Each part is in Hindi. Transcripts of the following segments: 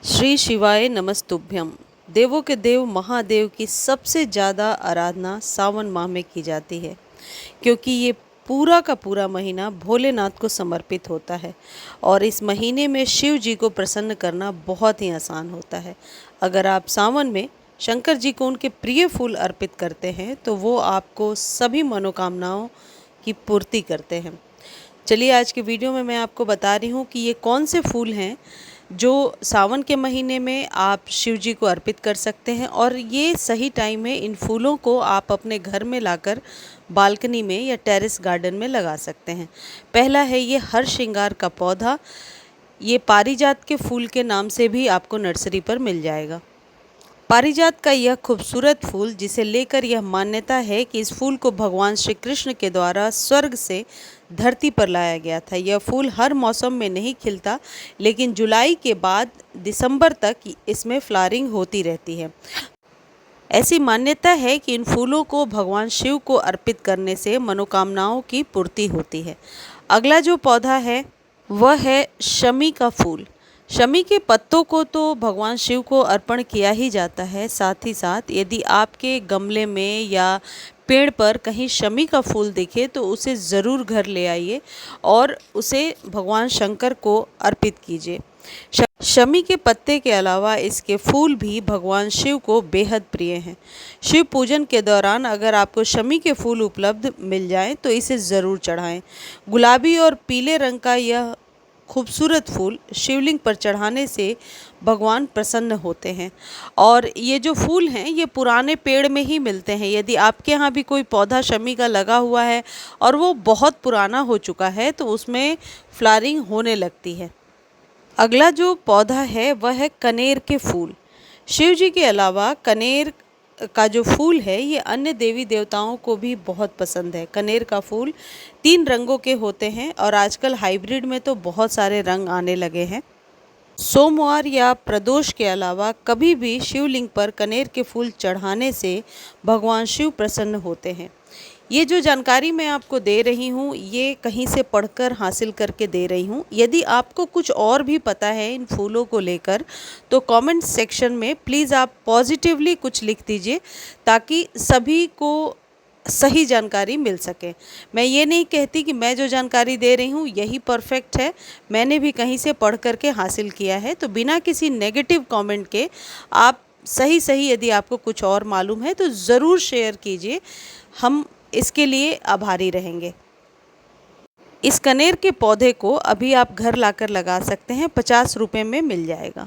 श्री शिवाय नमस्तुभ्यम। देवों के देव महादेव की सबसे ज़्यादा आराधना सावन माह में की जाती है, क्योंकि ये पूरा का पूरा महीना भोलेनाथ को समर्पित होता है और इस महीने में शिव जी को प्रसन्न करना बहुत ही आसान होता है। अगर आप सावन में शंकर जी को उनके प्रिय फूल अर्पित करते हैं तो वो आपको सभी मनोकामनाओं की पूर्ति करते हैं। चलिए आज के वीडियो में मैं आपको बता रही हूँ कि ये कौन से फूल हैं जो सावन के महीने में आप शिव जी को अर्पित कर सकते हैं, और ये सही टाइम है। इन फूलों को आप अपने घर में लाकर बालकनी में या टेरेस गार्डन में लगा सकते हैं। पहला है ये हर श्रृंगार का पौधा। ये पारिजात के फूल के नाम से भी आपको नर्सरी पर मिल जाएगा। पारिजात का यह खूबसूरत फूल, जिसे लेकर यह मान्यता है कि इस फूल को भगवान श्री कृष्ण के द्वारा स्वर्ग से धरती पर लाया गया था। यह फूल हर मौसम में नहीं खिलता, लेकिन जुलाई के बाद दिसंबर तक इसमें फ्लावरिंग होती रहती है। ऐसी मान्यता है कि इन फूलों को भगवान शिव को अर्पित करने से मनोकामनाओं की पूर्ति होती है। अगला जो पौधा है वह है शमी का फूल। शमी के पत्तों को तो भगवान शिव को अर्पण किया ही जाता है। साथ ही साथ यदि आपके गमले में या पेड़ पर कहीं शमी का फूल दिखे तो उसे ज़रूर घर ले आइए और उसे भगवान शंकर को अर्पित कीजिए। शमी के पत्ते के अलावा इसके फूल भी भगवान शिव को बेहद प्रिय हैं। शिव पूजन के दौरान अगर आपको शमी के फूल उपलब्ध मिल जाएं तो इसे ज़रूर चढ़ाएं। गुलाबी और पीले रंग का यह खूबसूरत फूल शिवलिंग पर चढ़ाने से भगवान प्रसन्न होते हैं। और ये जो फूल हैं ये पुराने पेड़ में ही मिलते हैं। यदि आपके यहाँ भी कोई पौधा शमी का लगा हुआ है और वो बहुत पुराना हो चुका है तो उसमें फ्लावरिंग होने लगती है। अगला जो पौधा है वह है कनेर के फूल। शिव जी के अलावा कनेर का जो फूल है ये अन्य देवी देवताओं को भी बहुत पसंद है। कनेर का फूल 3 रंगों के होते हैं और आजकल हाइब्रिड में तो बहुत सारे रंग आने लगे हैं। सोमवार या प्रदोष के अलावा कभी भी शिवलिंग पर कनेर के फूल चढ़ाने से भगवान शिव प्रसन्न होते हैं। ये जो जानकारी मैं आपको दे रही हूँ ये कहीं से पढ़कर हासिल करके दे रही हूँ। यदि आपको कुछ और भी पता है इन फूलों को लेकर तो कमेंट सेक्शन में प्लीज़ आप पॉजिटिवली कुछ लिख दीजिए, ताकि सभी को सही जानकारी मिल सके। मैं ये नहीं कहती कि मैं जो जानकारी दे रही हूँ यही परफेक्ट है, मैंने भी कहीं से पढ़ करके हासिल किया है। तो बिना किसी नेगेटिव कमेंट के आप सही यदि आपको कुछ और मालूम है तो ज़रूर शेयर कीजिए, हम इसके लिए आभारी रहेंगे। इस कनेर के पौधे को अभी आप घर लाकर लगा सकते हैं, 50 रुपये में मिल जाएगा।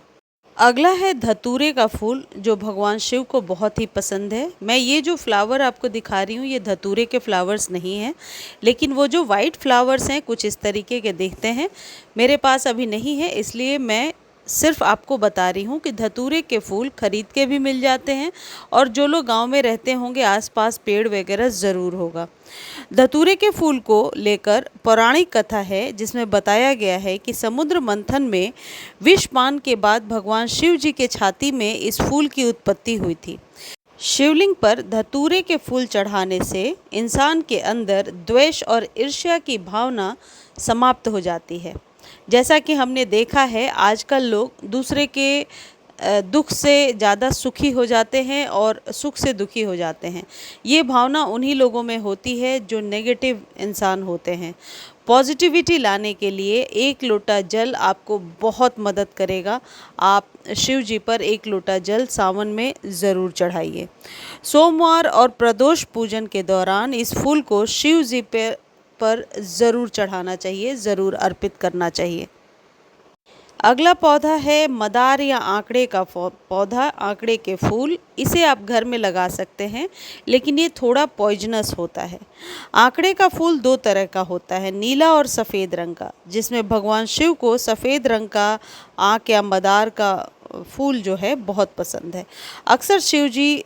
अगला है धतूरे का फूल, जो भगवान शिव को बहुत ही पसंद है। मैं ये जो फ्लावर आपको दिखा रही हूँ ये धतूरे के फ्लावर्स नहीं हैं, लेकिन वो जो वाइट फ्लावर्स हैं कुछ इस तरीके के दिखते हैं। मेरे पास अभी नहीं है, इसलिए मैं सिर्फ आपको बता रही हूँ कि धतूरे के फूल खरीद के भी मिल जाते हैं, और जो लोग गांव में रहते होंगे आसपास पेड़ वगैरह ज़रूर होगा। धतूरे के फूल को लेकर पौराणिक कथा है, जिसमें बताया गया है कि समुद्र मंथन में विषपान के बाद भगवान शिव जी के छाती में इस फूल की उत्पत्ति हुई थी। शिवलिंग पर धतूरे के फूल चढ़ाने से इंसान के अंदर द्वेष और ईर्ष्या की भावना समाप्त हो जाती है। जैसा कि हमने देखा है आजकल लोग दूसरे के दुख से ज़्यादा सुखी हो जाते हैं और सुख से दुखी हो जाते हैं। ये भावना उन्हीं लोगों में होती है जो नेगेटिव इंसान होते हैं। पॉजिटिविटी लाने के लिए 1 लोटा जल आपको बहुत मदद करेगा। आप शिव जी पर 1 लोटा जल सावन में ज़रूर चढ़ाइए। सोमवार और प्रदोष पूजन के दौरान इस फूल को शिव जी पर ज़रूर चढ़ाना चाहिए, ज़रूर अर्पित करना चाहिए। अगला पौधा है मदार या आंकड़े का पौधा, आंकड़े के फूल। इसे आप घर में लगा सकते हैं, लेकिन ये थोड़ा पॉइजनस होता है। आंकड़े का फूल 2 तरह का होता है, नीला और सफ़ेद रंग का, जिसमें भगवान शिव को सफ़ेद रंग का आंक या मदार का फूल जो है बहुत पसंद है। अक्सर शिव जी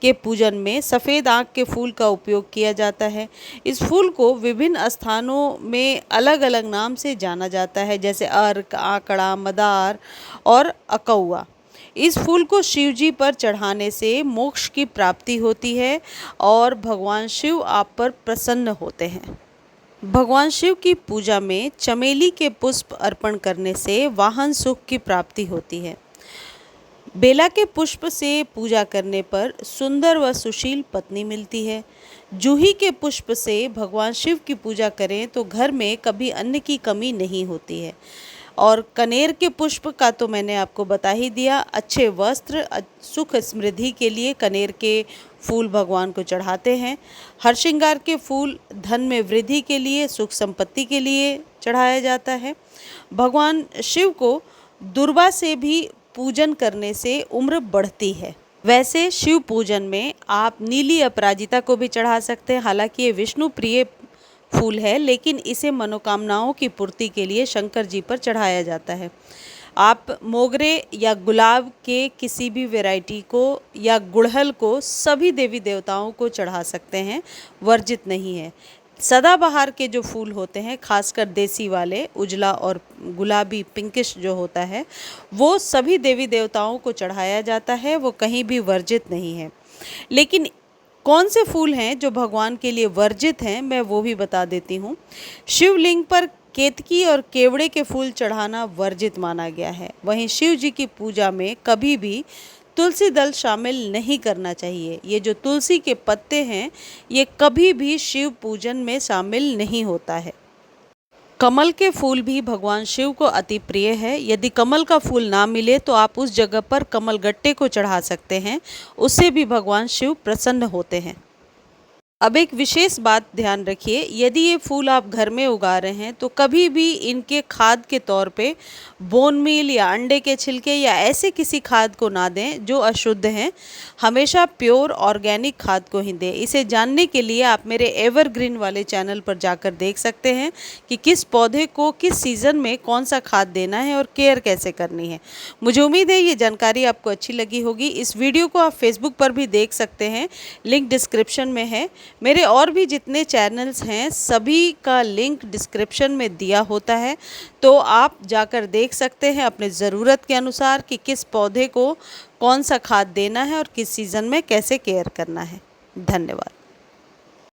के पूजन में सफ़ेद आँख के फूल का उपयोग किया जाता है। इस फूल को विभिन्न स्थानों में अलग अलग नाम से जाना जाता है, जैसे अर्क, आंकड़ा, मदार और अकौआ। इस फूल को शिव जी पर चढ़ाने से मोक्ष की प्राप्ति होती है और भगवान शिव आप पर प्रसन्न होते हैं। भगवान शिव की पूजा में चमेली के पुष्प अर्पण करने से वाहन सुख की प्राप्ति होती है। बेला के पुष्प से पूजा करने पर सुंदर व सुशील पत्नी मिलती है। जूही के पुष्प से भगवान शिव की पूजा करें तो घर में कभी अन्न की कमी नहीं होती है। और कनेर के पुष्प का तो मैंने आपको बता ही दिया। अच्छे वस्त्र, सुख समृद्धि के लिए कनेर के फूल भगवान को चढ़ाते हैं। हरश्रृंगार के फूल धन में वृद्धि के लिए, सुख संपत्ति के लिए चढ़ाया जाता है। भगवान शिव को दुर्वा से भी पूजन करने से उम्र बढ़ती है। वैसे शिव पूजन में आप नीली अपराजिता को भी चढ़ा सकते हैं। हालांकि ये विष्णु प्रिय फूल है, लेकिन इसे मनोकामनाओं की पूर्ति के लिए शंकर जी पर चढ़ाया जाता है। आप मोगरे या गुलाब के किसी भी वैरायटी को या गुड़हल को सभी देवी देवताओं को चढ़ा सकते हैं, वर्जित नहीं है। सदाबहार के जो फूल होते हैं, खासकर देसी वाले उजला और गुलाबी पिंकिश जो होता है, वो सभी देवी देवताओं को चढ़ाया जाता है, वो कहीं भी वर्जित नहीं है। लेकिन कौन से फूल हैं जो भगवान के लिए वर्जित हैं, मैं वो भी बता देती हूँ। शिवलिंग पर केतकी और केवड़े के फूल चढ़ाना वर्जित माना गया है। वहीं शिव जी की पूजा में कभी भी तुलसी दल शामिल नहीं करना चाहिए। ये जो तुलसी के पत्ते हैं, ये कभी भी शिव पूजन में शामिल नहीं होता है। कमल के फूल भी भगवान शिव को अति प्रिय है। यदि कमल का फूल ना मिले तो आप उस जगह पर कमल गट्टे को चढ़ा सकते हैं, उससे भी भगवान शिव प्रसन्न होते हैं। अब एक विशेष बात ध्यान रखिए, यदि ये फूल आप घर में उगा रहे हैं तो कभी भी इनके खाद के तौर पे बोन मील या अंडे के छिलके या ऐसे किसी खाद को ना दें जो अशुद्ध हैं। हमेशा प्योर ऑर्गेनिक खाद को ही दें। इसे जानने के लिए आप मेरे एवरग्रीन वाले चैनल पर जाकर देख सकते हैं कि किस पौधे को किस सीज़न में कौन सा खाद देना है और केयर कैसे करनी है। मुझे उम्मीद है ये जानकारी आपको अच्छी लगी होगी। इस वीडियो को आप फेसबुक पर भी देख सकते हैं, लिंक डिस्क्रिप्शन में है। मेरे और भी जितने चैनल्स हैं सभी का लिंक डिस्क्रिप्शन में दिया होता है, तो आप जाकर देख सकते हैं अपने ज़रूरत के अनुसार कि किस पौधे को कौन सा खाद देना है और किस सीज़न में कैसे केयर करना है। धन्यवाद।